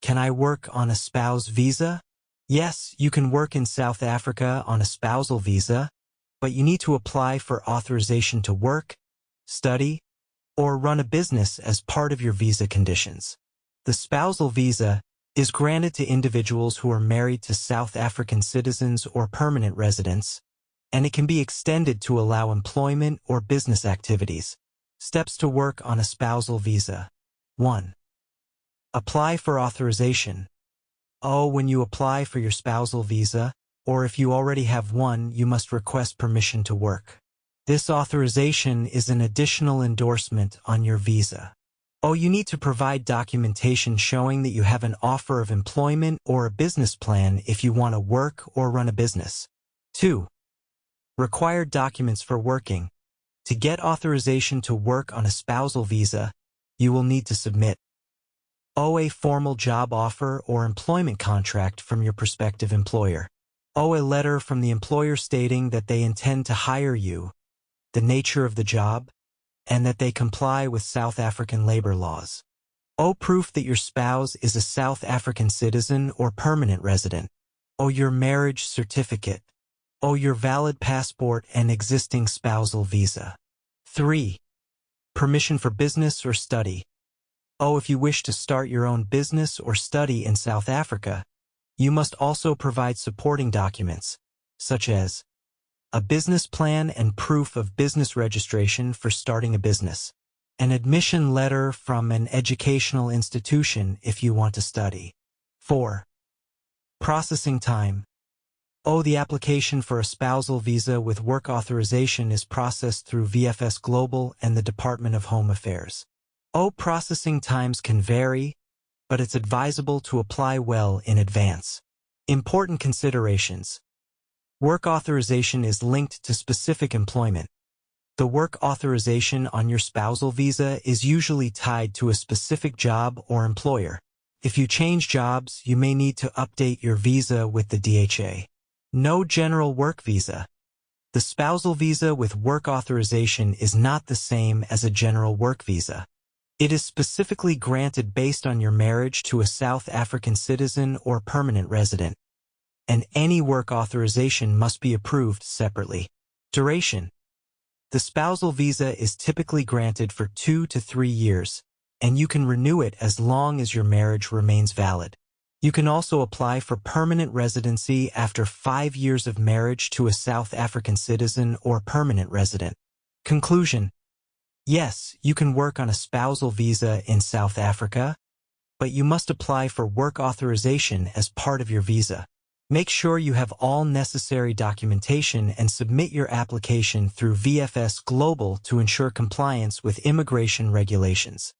Can I work on a spouse visa? Yes, you can work in South Africa on a spousal visa, but you need to apply for authorization to work, study, or run a business as part of your visa conditions. The spousal visa is granted to individuals who are married to South African citizens or permanent residents, and it can be extended to allow employment or business activities. Steps to work on a spousal visa. 1. Apply for authorization. When you apply for your spousal visa, or if you already have one, you must request permission to work. This authorization is an additional endorsement on your visa. You need to provide documentation showing that you have an offer of employment or a business plan if you want to work or run a business. 2. Required documents for working. To get authorization to work on a spousal visa, you will need to submit a formal job offer or employment contract from your prospective employer. A letter from the employer stating that they intend to hire you, the nature of the job, and that they comply with South African labor laws. Proof that your spouse is a South African citizen or permanent resident. Your marriage certificate. Your valid passport and existing spousal visa. 3. Permission for business or study. If you wish to start your own business or study in South Africa, you must also provide supporting documents, such as a business plan and proof of business registration for starting a business, an admission letter from an educational institution if you want to study. 4. Processing time. The application for a spousal visa with work authorization is processed through VFS Global and the Department of Home Affairs. Processing times can vary, but it's advisable to apply well in advance. Important considerations. Work authorization is linked to specific employment. The work authorization on your spousal visa is usually tied to a specific job or employer. If you change jobs, you may need to update your visa with the DHA. No general work visa. The spousal visa with work authorization is not the same as a general work visa. It is specifically granted based on your marriage to a South African citizen or permanent resident, and any work authorization must be approved separately. Duration. The spousal visa is typically granted for 2 to 3 years, and you can renew it as long as your marriage remains valid. You can also apply for permanent residency after 5 years of marriage to a South African citizen or permanent resident. Conclusion. Yes, you can work on a spousal visa in South Africa, but you must apply for work authorization as part of your visa. Make sure you have all necessary documentation and submit your application through VFS Global to ensure compliance with immigration regulations.